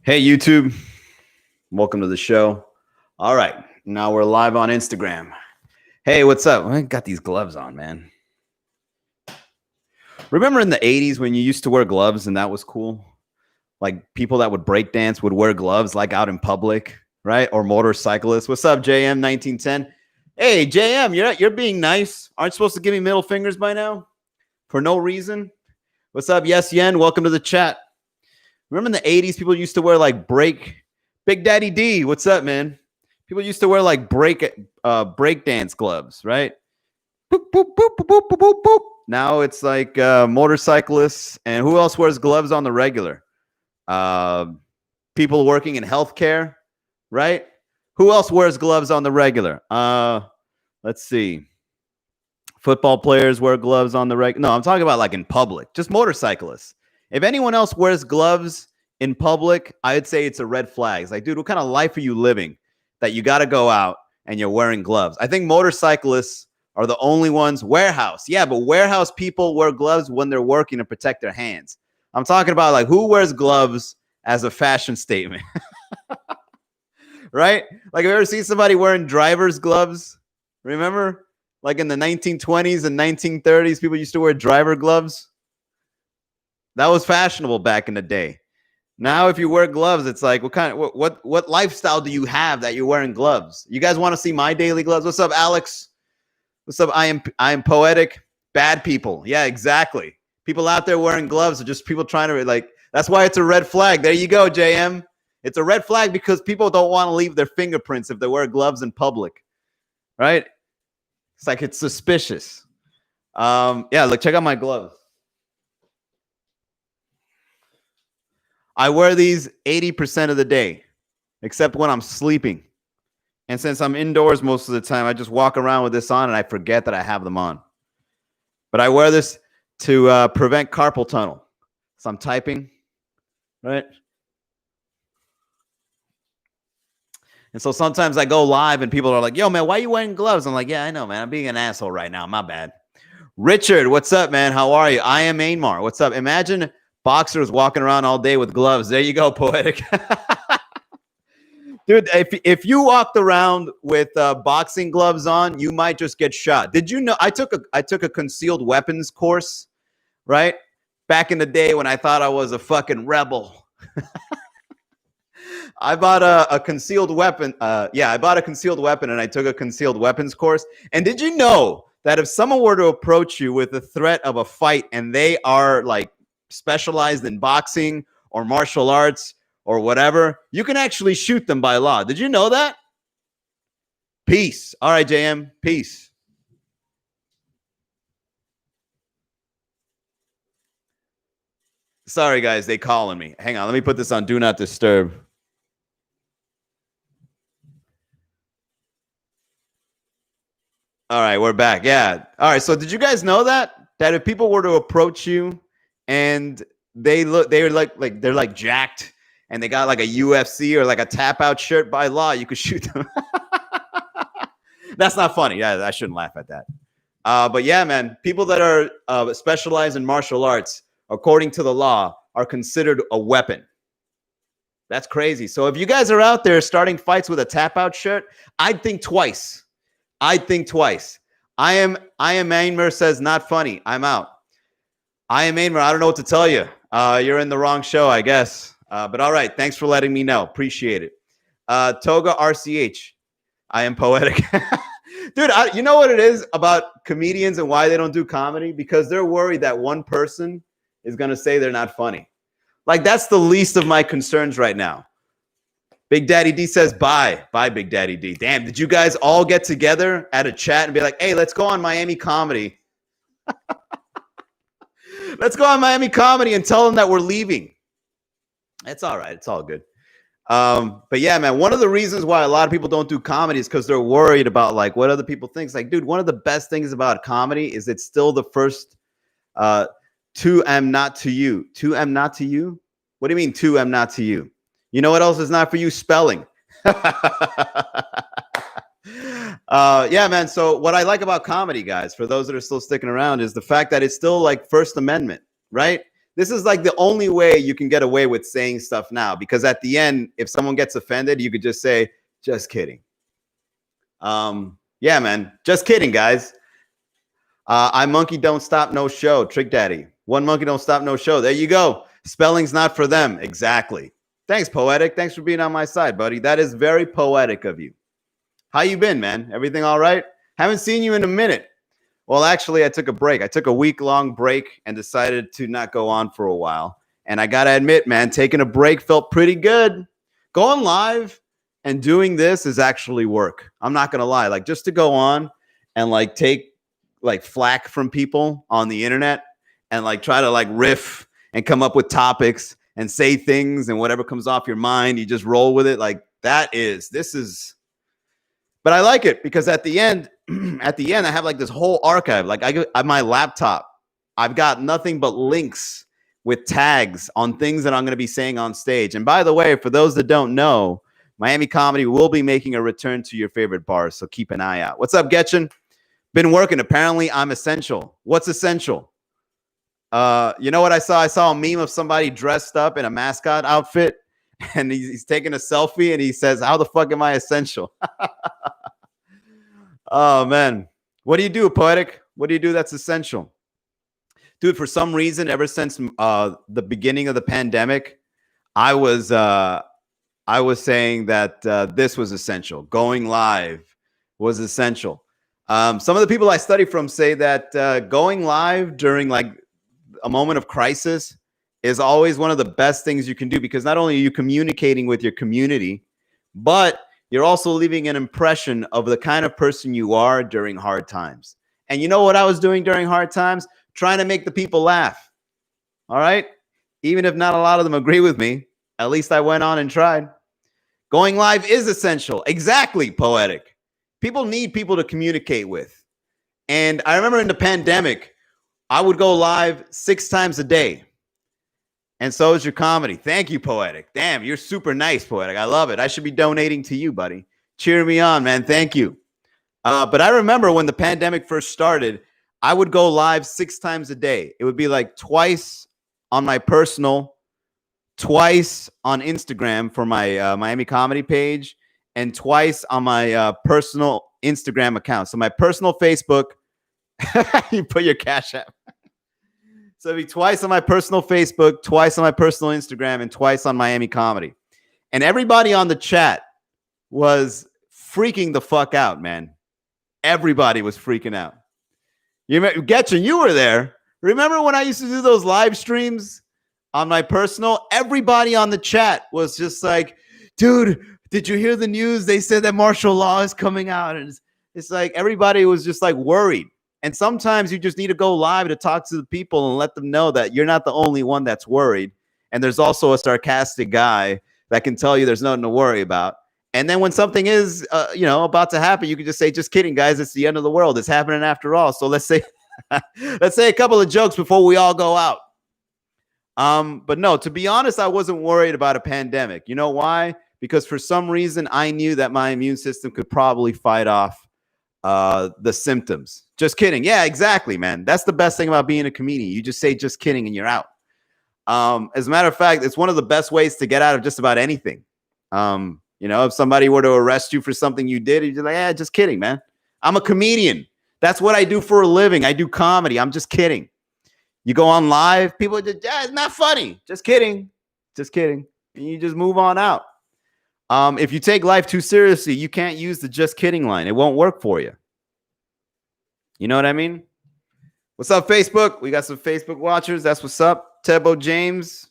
Hey, YouTube. Welcome to the show. All right. Now we're live on Instagram. Hey, what's up? I got these gloves on, man. Remember in the 80s when you used to wear gloves and that was cool? Like people that would break dance would wear gloves like out in public, right? Or motorcyclists. What's up, JM 1910? Hey, JM, you're being nice. Aren't you supposed to give me middle fingers by now? For no reason? What's up, Yes Yen? Welcome to the chat. Remember in the 80s, people used to wear like Big Daddy D, what's up, man? People used to wear like break dance gloves, right? Boop, boop, boop, boop, boop, boop, boop, boop. Now it's like motorcyclists, and who else wears gloves on the regular? People working in healthcare, right? Who else wears gloves on the regular? Let's see. Football players wear gloves on the regular. No, I'm talking about like in public, just motorcyclists. If anyone else wears gloves in public, I'd say it's a red flag. It's like, dude, what kind of life are you living that you got to go out and you're wearing gloves? I think motorcyclists are the only ones. Warehouse. Yeah, but warehouse people wear gloves when they're working to protect their hands. I'm talking about like who wears gloves as a fashion statement, right? Like, have you ever seen somebody wearing driver's gloves? Remember? Like in the 1920s and 1930s, people used to wear driver gloves. That was fashionable back in the day. Now, if you wear gloves, it's like, what lifestyle do you have that you're wearing gloves? You guys want to see my daily gloves? What's up, Alex? What's up? I am poetic. Bad people. Yeah, exactly. People out there wearing gloves are just people trying to like. That's why it's a red flag. There you go, JM. It's a red flag because people don't want to leave their fingerprints if they wear gloves in public, right? It's like it's suspicious. Yeah, look, check out my gloves. I wear these 80% of the day, except when I'm sleeping. And since I'm indoors most of the time, I just walk around with this on and I forget that I have them on. But I wear this to prevent carpal tunnel. So I'm typing, right? And so sometimes I go live and people are like, yo, man, why are you wearing gloves? I'm like, yeah, I know, man. I'm being an asshole right now. My bad. Richard, what's up, man? How are you? I am Mainmar. What's up? Imagine boxers walking around all day with gloves. There you go, poetic. Dude, if you walked around with boxing gloves on, you might just get shot. Did you know I took a concealed weapons course, right? Back in the day when I thought I was a fucking rebel. I bought a concealed weapon. I bought a concealed weapon and I took a concealed weapons course. And did you know that if someone were to approach you with the threat of a fight and they are like specialized in boxing or martial arts or whatever, you can actually shoot them by law. Did you know that? Peace. All right, JM. Peace. Sorry, guys. They calling me. Hang on. Let me put this on Do Not Disturb. All right, we're back. Yeah. All right. So did you guys know that if people were to approach you and they're like jacked and they got like a UFC or like a tap out shirt, by law, you could shoot them. That's not funny. Yeah, I shouldn't laugh at that. But yeah, man, people that are specialized in martial arts, according to the law, are considered a weapon. That's crazy. So if you guys are out there starting fights with a tap out shirt, I'd think twice. I am Mainmer says not funny. I'm out. I am Mainmer. I don't know what to tell you. You're in the wrong show, I guess. But all right. Thanks for letting me know. Appreciate it. Toga RCH. I am poetic. Dude, you know what it is about comedians and why they don't do comedy? Because they're worried that one person is going to say they're not funny. Like, that's the least of my concerns right now. Big Daddy D says bye. Bye, Big Daddy D. Damn, did you guys all get together at a chat and be like, hey, let's go on Miami Comedy? Let's go on Miami Comedy and tell them that we're leaving. It's all right. It's all good. But yeah, man, one of the reasons why a lot of people don't do comedy is because they're worried about like what other people think. It's like, dude, one of the best things about comedy is it's still the first to am not to you. To am not to you? What do you mean to am not to you? You know what else is not for you? Spelling. Yeah, man. So what I like about comedy, guys, for those that are still sticking around, is the fact that it's still like First Amendment, right? This is like the only way you can get away with saying stuff now, because at the end, if someone gets offended, you could just say, just kidding. Yeah, man. Just kidding, guys. I monkey don't stop no show. Trick Daddy. One monkey don't stop no show. There you go. Spelling's not for them. Exactly. Thanks, Poetic. Thanks for being on my side, buddy. That is very poetic of you. How you been, man? Everything all right? Haven't seen you in a minute. Well, actually, I took a break. I took a week-long break and decided to not go on for a while. And I got to admit, man, taking a break felt pretty good. Going live and doing this is actually work. I'm not going to lie. Like, just to go on and like take like flack from people on the internet and like try to like riff and come up with topics and say things, and whatever comes off your mind, you just roll with it. Like this is, but I like it because at the end, I have like this whole archive. Like on my laptop, I've got nothing but links with tags on things that I'm going to be saying on stage. And by the way, for those that don't know, Miami Comedy will be making a return to your favorite bars. So keep an eye out. What's up, Getchin? Been working. Apparently I'm essential. What's essential? You know what I saw? I saw a meme of somebody dressed up in a mascot outfit, and he's taking a selfie, and he says, how the fuck am I essential? Oh, man. What do you do, Poetic? What do you do that's essential? Dude, for some reason, ever since the beginning of the pandemic, I was saying that this was essential. Going live was essential. Some of the people I study from say that going live during like a moment of crisis is always one of the best things you can do, because not only are you communicating with your community, but you're also leaving an impression of the kind of person you are during hard times. And you know what I was doing during hard times? Trying to make the people laugh. All right? Even if not a lot of them agree with me, at least I went on and tried. Going live is essential. Exactly, Poetic. People need people to communicate with. And I remember in the pandemic, I would go live 6 times a day. And so is your comedy. Thank you, Poetic. Damn, you're super nice, Poetic. I love it. I should be donating to you, buddy. Cheer me on, man. Thank you. But I remember when the pandemic first started, I would go live 6 times a day. It would be like twice on my personal, twice on Instagram for my Miami Comedy page, and twice on my personal Instagram account. So my personal Facebook, you put your Cash App. So it'd be twice on my personal Facebook, twice on my personal Instagram, and twice on Miami Comedy. And everybody on the chat was freaking the fuck out, man. Everybody was freaking out. You remember, Getchin, you were there. Remember when I used to do those live streams on my personal? Everybody on the chat was just like, dude, did you hear the news? They said that martial law is coming out. And it's like everybody was just like worried. And sometimes you just need to go live to talk to the people and let them know that you're not the only one that's worried. And there's also a sarcastic guy that can tell you there's nothing to worry about. And then when something is, about to happen, you can just say, just kidding, guys. It's the end of the world. It's happening after all. So let's say a couple of jokes before we all go out. But no, to be honest, I wasn't worried about a pandemic. You know why? Because for some reason, I knew that my immune system could probably fight off the symptoms. Just kidding. Yeah, exactly, man. That's the best thing about being a comedian. You just say just kidding and you're out. As a matter of fact, it's one of the best ways to get out of just about anything. If somebody were to arrest you for something you did, you're like, yeah, just kidding, man. I'm a comedian. That's what I do for a living. I do comedy. I'm just kidding. You go on live, people just, yeah, it's not funny. Just kidding. Just kidding. And you just move on out. If you take life too seriously, you can't use the just kidding line. It won't work for you. You know what I mean? What's up, Facebook? We got some Facebook watchers. That's what's up. Tebo James.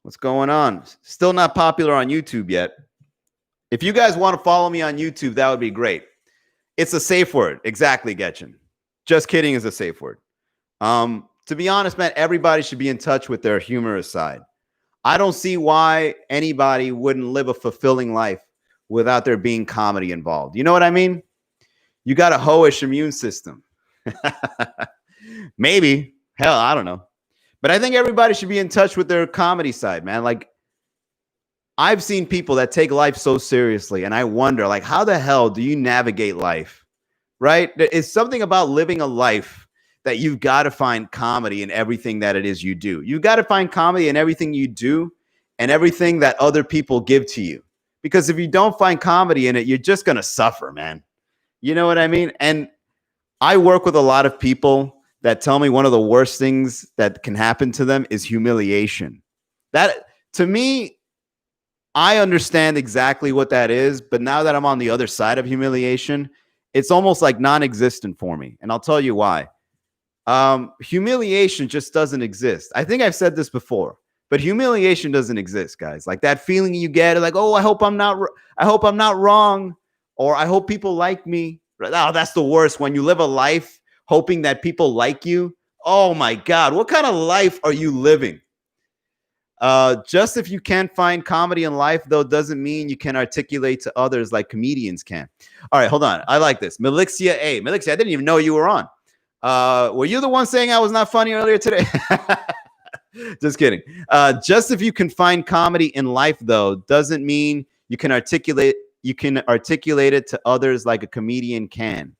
What's going on? Still not popular on YouTube yet. If you guys want to follow me on YouTube, that would be great. It's a safe word. Exactly, Getchin. Just kidding is a safe word. To be honest, man, everybody should be in touch with their humorous side. I don't see why anybody wouldn't live a fulfilling life without there being comedy involved. You know what I mean? You got a hoish immune system. Maybe. Hell, I don't know. But I think everybody should be in touch with their comedy side, man. Like, I've seen people that take life so seriously, and I wonder, like, how the hell do you navigate life, right? It's something about living a life that you've got to find comedy in everything that it is you do. You've got to find comedy in everything you do and everything that other people give to you. Because if you don't find comedy in it, you're just going to suffer, man. You know what I mean? And I work with a lot of people that tell me one of the worst things that can happen to them is humiliation. That, to me, I understand exactly what that is. But now that I'm on the other side of humiliation, it's almost like non-existent for me. And I'll tell you why. Humiliation just doesn't exist. I think I've said this before, but humiliation doesn't exist, guys. Like that feeling you get, like, oh, I hope I'm not wrong, or I hope people like me. Oh, that's the worst. When you live a life hoping that people like you. Oh my God, what kind of life are you living? Just if you can't find comedy in life, though, doesn't mean you can articulate to others like comedians can. All right, hold on. I like this. Melixia A. Melixia, I didn't even know you were on. Were you the one saying I was not funny earlier today? Just kidding. Just if you can find comedy in life, though, doesn't mean you can articulate it to others like a comedian can.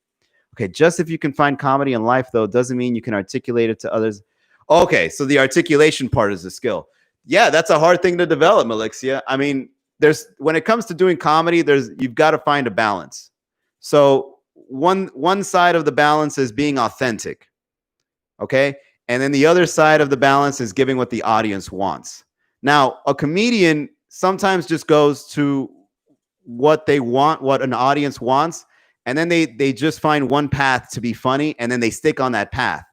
Okay, just if you can find comedy in life, though, doesn't mean you can articulate it to others. Okay, so the articulation part is a skill. Yeah, that's a hard thing to develop, Melixia. I mean, when it comes to doing comedy, you've got to find a balance. So one side of the balance is being authentic, okay? And then the other side of the balance is giving what the audience wants. Now, a comedian sometimes just goes to what they want, what an audience wants, and then they just find one path to be funny, and then they stick on that path.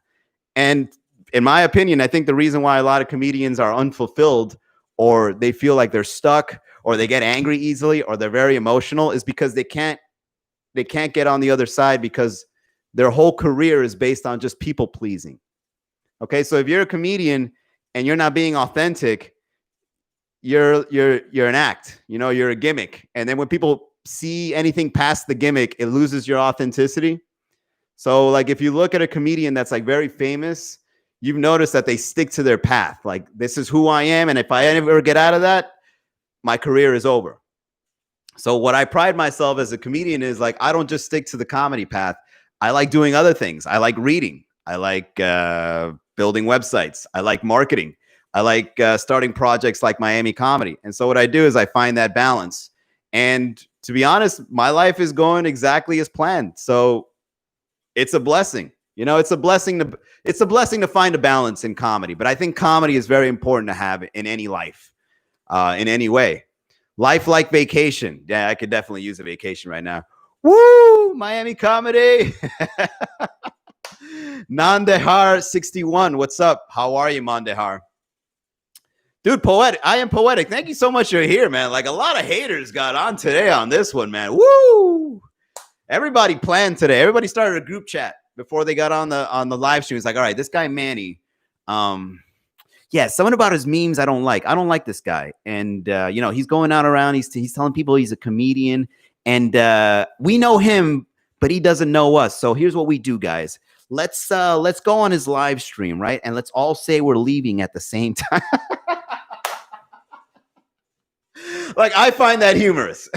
And in my opinion, I think the reason why a lot of comedians are unfulfilled, or they feel like they're stuck, or they get angry easily, or they're very emotional, is because they can't get on the other side, because their whole career is based on just people pleasing. Okay, so if you're a comedian and you're not being authentic, you're an act. You know, you're a gimmick. And then when people see anything past the gimmick, it loses your authenticity. So, like, if you look at a comedian that's like very famous, you've noticed that they stick to their path. Like, this is who I am, and if I ever get out of that, my career is over. So what I pride myself as a comedian is, like, I don't just stick to the comedy path. I like doing other things. I like reading. I like building websites. I like marketing. I like starting projects like Miami Comedy. And so what I do is I find that balance. And to be honest, my life is going exactly as planned. So it's a blessing. You know, it's a blessing to find a balance in comedy. But I think comedy is very important to have in any life, in any way. Life like vacation. Yeah, I could definitely use a vacation right now. Woo! Miami Comedy. Nandehar 61. What's up? How are you, Mandehar? Dude, poetic. I am poetic. Thank you so much you're here, man. Like, a lot of haters got on today on this one, man. Woo! Everybody planned today. Everybody started a group chat before they got on the live stream. It's like, all right, this guy Manny, yeah, something about his memes I don't like. I don't like this guy. And you know, he's going out around, he's telling people he's a comedian, and we know him, but he doesn't know us. So here's what we do, guys. Let's go on his live stream, right? And let's all say we're leaving at the same time. Like, I find that humorous.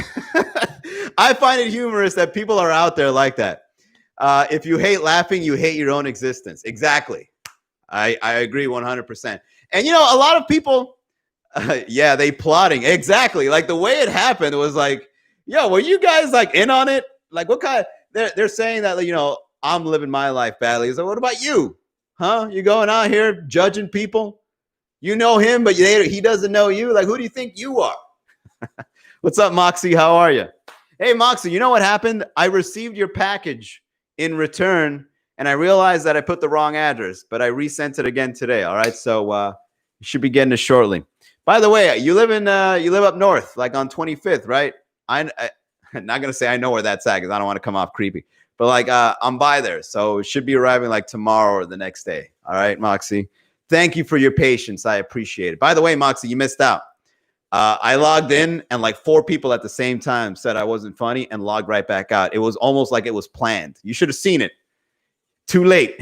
I find it humorous that people are out there like that. If you hate laughing, you hate your own existence. Exactly. I agree 100%. And, you know, a lot of people, yeah, they plotting. Exactly. Like, the way it happened was like, yo, were you guys like in on it? Like, what kind of, they're saying that, you know, I'm living my life badly. So what about you? Huh? You going out here judging people? You know him, but he doesn't know you. Like, who do you think you are? What's up, Moxie? How are you? Hey, Moxie, you know what happened? I received your package in return, and I realized that I put the wrong address, but I resent it again today. All right, so you should be getting it shortly. By the way, you live up north, like on 25th, right? I'm not gonna say I know where that's at because I don't want to come off creepy, but like I'm by there, so it should be arriving like tomorrow or the next day. All right, Moxie. Thank you for your patience. I appreciate it. By the way, Moxie, you missed out. I logged in and like 4 people at the same time said I wasn't funny and logged right back out. It was almost like it was planned. You should have seen it. Too late.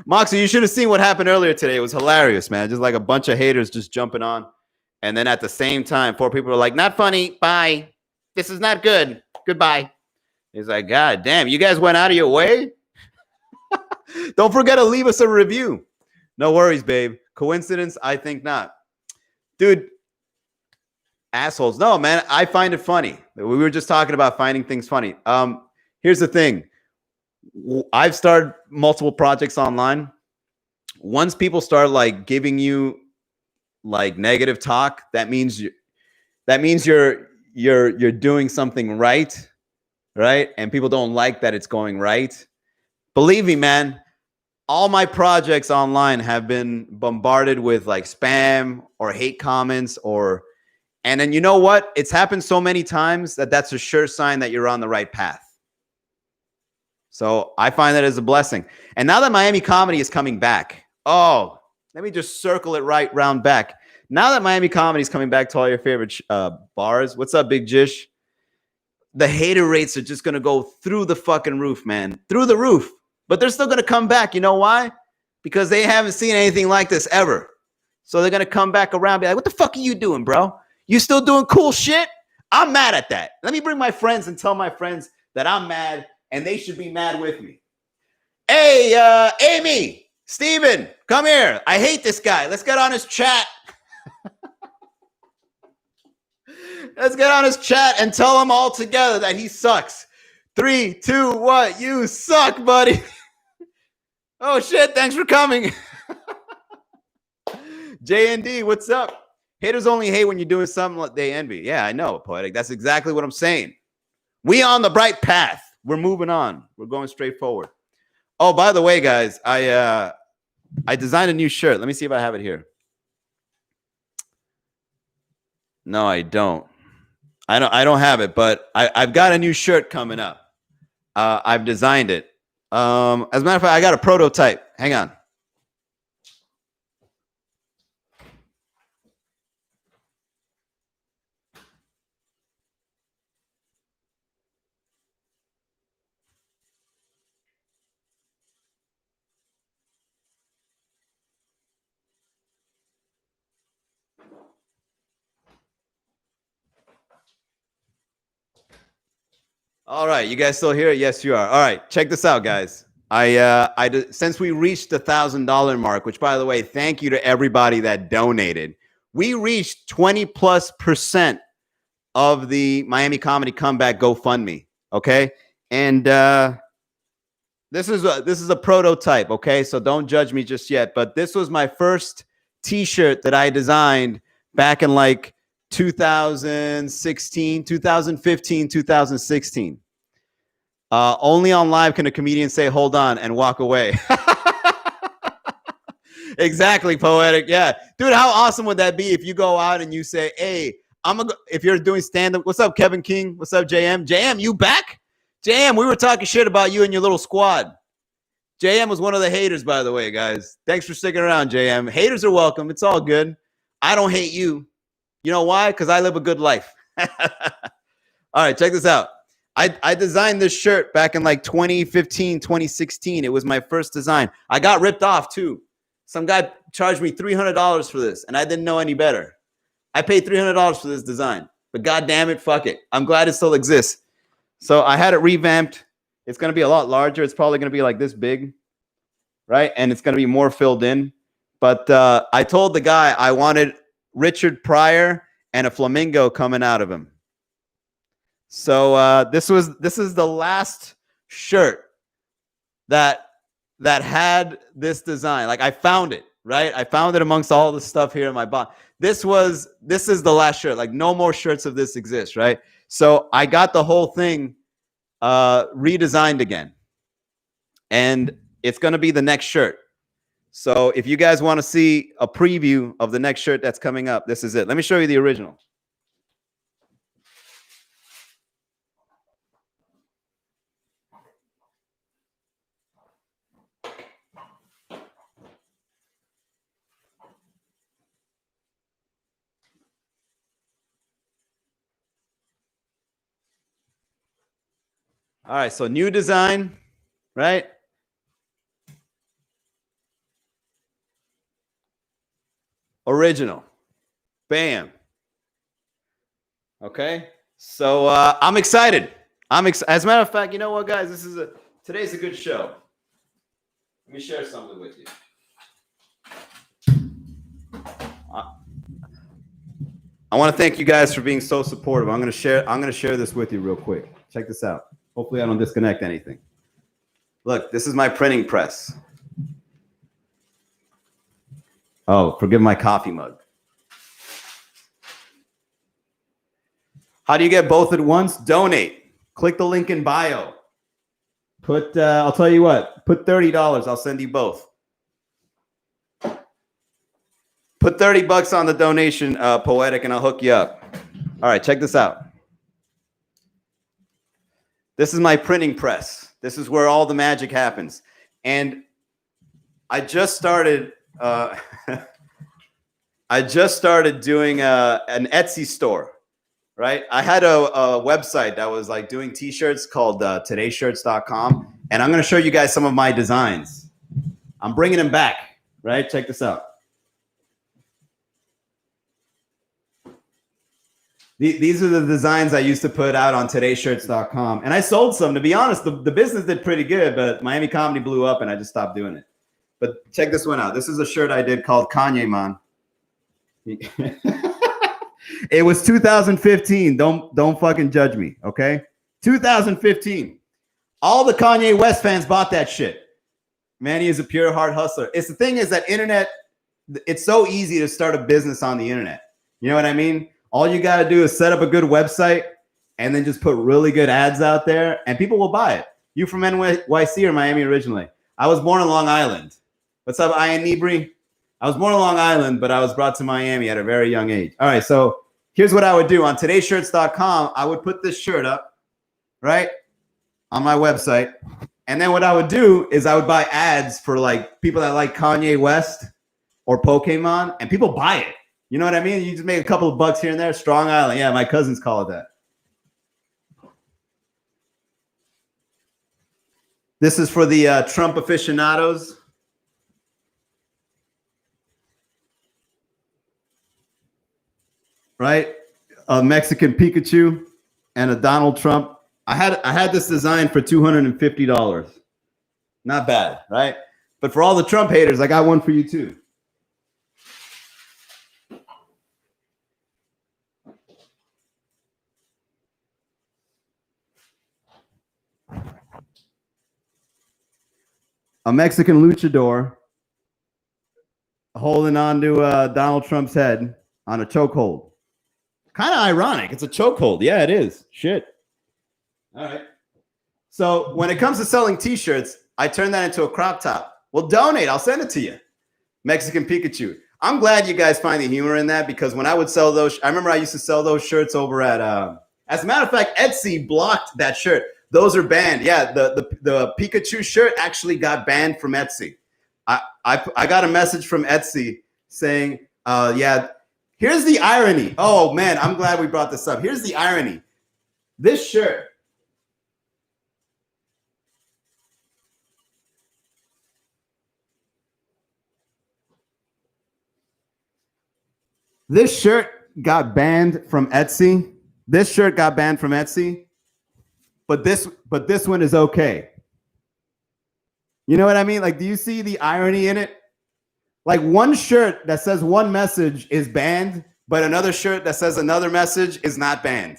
Moxie, you should have seen what happened earlier today. It was hilarious, man. Just like a bunch of haters just jumping on. And then at the same time, 4 people were like, not funny. Bye. This is not good. Goodbye. He's like, God damn, you guys went out of your way? Don't forget to leave us a review. No worries, babe. Coincidence? I think not. Dude, assholes. No, man, I find it funny. We were just talking about finding things funny. Here's the thing. I've started multiple projects online. Once people start like giving you like negative talk, that means you're doing something right, and people don't like that it's going right. Believe me, man, all my projects online have been bombarded with like spam or hate comments, and then you know what, it's happened so many times that's a sure sign that you're on the right path. So I find that as a blessing. And now that Miami comedy is coming back, oh, let me just circle it right round back. Now that Miami comedy is coming back to all your favorite bars, what's up, Big Jish? The hater rates are just going to go through the fucking roof, man. Through the roof. But they're still going to come back. You know why? Because they haven't seen anything like this ever. So they're going to come back around and be like, what the fuck are you doing, bro? You still doing cool shit? I'm mad at that. Let me bring my friends and tell my friends that I'm mad and they should be mad with me. Hey, Amy, Steven, come here. I hate this guy. Let's get on his chat. Let's get on his chat and tell him all together that he sucks. 3, 2, 1. You suck, buddy. Oh, shit. Thanks for coming. JND, what's up? Haters only hate when you're doing something like they envy. Yeah, I know, Poetic. That's exactly what I'm saying. We on the bright path. We're moving on. We're going straight forward. Oh, by the way, guys, I designed a new shirt. Let me see if I have it here. No, I don't. I don't have it, but I've got a new shirt coming up. I've designed it. As a matter of fact, I got a prototype. Hang on. All right, you guys still here? Yes, you are. All right, check this out, guys. Since we reached the $1,000 mark, which, by the way, thank you to everybody that donated. We reached 20+% of the Miami Comedy Comeback GoFundMe. Okay, and this is a prototype. Okay, so don't judge me just yet. But this was my first T-shirt that I designed back in like 2016, 2015, 2016. Only on live can a comedian say, hold on, and walk away. Exactly, Poetic. Yeah. Dude, how awesome would that be if you go out and you say, hey, if you're doing stand-up, what's up, Kevin King? What's up, JM? JM, you back? JM, we were talking shit about you and your little squad. JM was one of the haters, by the way, guys. Thanks for sticking around, JM. Haters are welcome. It's all good. I don't hate you. You know why? Because I live a good life. All right, check this out. I designed this shirt back in like 2015, 2016. It was my first design. I got ripped off too. Some guy charged me $300 for this, and I didn't know any better. I paid $300 for this design, but God damn it, fuck it. I'm glad it still exists. So I had it revamped. It's going to be a lot larger. It's probably going to be like this big, right? And it's going to be more filled in. But I told the guy I wanted Richard Pryor and a flamingo coming out of him. So this is the last shirt that had this design. Like I found it, right? I found it amongst all the stuff here in my box. This is the last shirt. Like no more shirts of this exist, right? So I got the whole thing redesigned again, and it's going to be the next shirt. So if you guys want to see a preview of the next shirt that's coming up, this is it. Let me show you the original. All right, so new design, right? Original. Bam. Okay. So I'm excited. As a matter of fact, you know what, guys? Today's a good show. Let me share something with you. I want to thank you guys for being so supportive. I'm going to share this with you real quick. Check this out. Hopefully I don't disconnect anything. Look, this is my printing press. Oh, forgive my coffee mug. How do you get both at once? Donate. Click the link in bio. I'll tell you what, put $30. I'll send you both. Put $30 on the donation, Poetic, and I'll hook you up. All right, check this out. This is my printing press. This is where all the magic happens. And I just started I just started doing an Etsy store, right? I had a website that was like doing t-shirts called todayshirts.com, and I'm going to show you guys some of my designs. I'm bringing them back, right? Check this out. These are the designs I used to put out on todayshirts.com. And I sold some. To be honest, the business did pretty good, but Miami Comedy blew up and I just stopped doing it. But check this one out. This is a shirt I did called Kanye Man. It was 2015. Don't fucking judge me, okay? 2015. All the Kanye West fans bought that shit. Man, he is a pure heart hustler. The thing is that internet, it's so easy to start a business on the internet. You know what I mean? All you got to do is set up a good website and then just put really good ads out there and people will buy it. You from NYC or Miami originally? I was born in Long Island. What's up, Ian Nebri? I was born in Long Island, but I was brought to Miami at a very young age. All right, so here's what I would do. On todayshirts.com, I would put this shirt up, right, on my website. And then what I would do is I would buy ads for like people that like Kanye West or Pokemon, and people buy it. You know what I mean? You just make a couple of bucks here and there. Strong Island. Yeah, my cousins call it that. This is for the Trump aficionados. Right? A Mexican Pikachu and a Donald Trump. I had this design for $250. Not bad, right? But for all the Trump haters, I got one for you too. A Mexican luchador holding on to Donald Trump's head on a chokehold. Kind of ironic. It's a chokehold. Yeah, it is. Shit. All right. So when it comes to selling t-shirts, I turn that into a crop top. Well, donate. I'll send it to you. Mexican Pikachu. I'm glad you guys find the humor in that because when I would sell those, I remember I used to sell those shirts over at, as a matter of fact, Etsy blocked that shirt. Those are banned. Yeah, the Pikachu shirt actually got banned from Etsy. I got a message from Etsy saying, yeah, here's the irony. Oh, man, I'm glad we brought this up. Here's the irony. This shirt. This shirt got banned from Etsy. This shirt got banned from Etsy. But this one is okay. You know what I mean? Like, do you see the irony in it? Like one shirt that says one message is banned, but another shirt that says another message is not banned.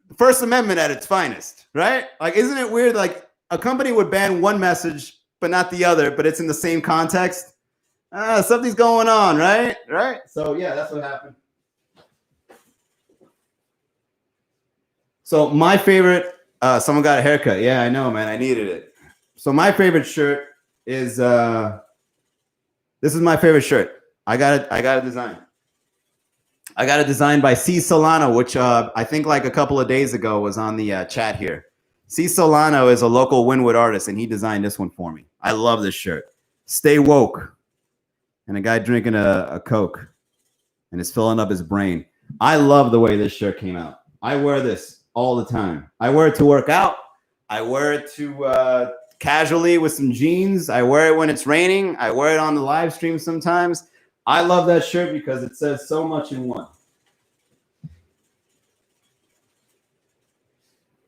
The First Amendment at its finest, right? Like, isn't it weird? Like a company would ban one message, but not the other, but it's in the same context. Something's going on, right? Right? So yeah, that's what happened. So my favorite, someone got a haircut. Yeah, I know, man. I needed it. So my favorite shirt is, this is my favorite shirt. I got a design. I got a design by C. Solano, which I think like a couple of days ago was on the chat here. C. Solano is a local Wynwood artist, and he designed this one for me. I love this shirt. Stay woke. And a guy drinking a Coke and is filling up his brain. I love the way this shirt came out. I wear this all the time. I wear it to work out. I wear it to casually with some jeans. I wear it when it's raining. I wear it on the live stream sometimes. I love that shirt because it says so much in one.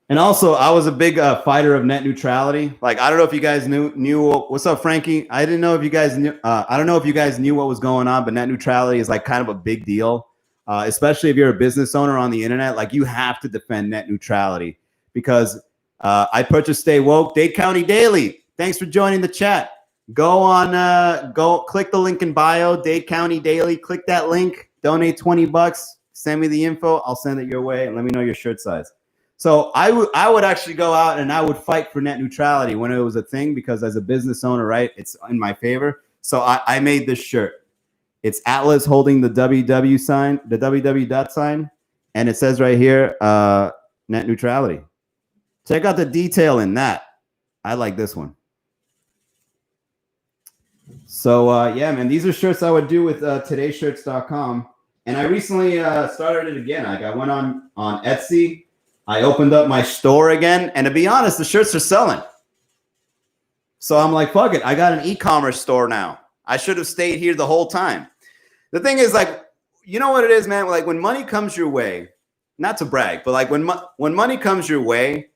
And also, I was a big fighter of net neutrality. Like, I don't know if you guys knew. What's up, Frankie? I didn't know if you guys knew. I don't know if you guys knew what was going on, but net neutrality is like kind of a big deal, especially if you're a business owner on the internet. Like, you have to defend net neutrality because I purchased Stay Woke, Dade County Daily. Thanks for joining the chat. Go click the link in bio, Dade County Daily. Click that link. Donate $20. Send me the info. I'll send it your way and let me know your shirt size. So I would actually go out and I would fight for net neutrality when it was a thing because as a business owner, right, it's in my favor. So I made this shirt. It's Atlas holding the WW sign, the WW dot sign, and it says right here, net neutrality. Check out the detail in that. I like this one. So yeah, man, these are shirts I would do with todayshirts.com. And I recently started it again. Like I went on Etsy. I opened up my store again, and to be honest, the shirts are selling. So I'm like, fuck it. I got an e-commerce store now. I should have stayed here the whole time. The thing is, like, you know what it is, man? Like when money comes your way, not to brag, but like when money comes your way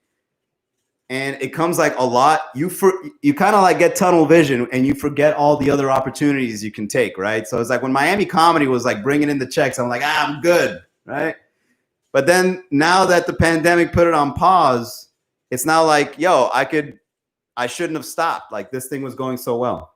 and it comes like a lot, you kind of like get tunnel vision and you forget all the other opportunities you can take, right? So it's like when Miami Comedy was like bringing in the checks, I'm like, I'm good, right? But then now that the pandemic put it on pause, it's now like, yo, I shouldn't have stopped. Like this thing was going so well.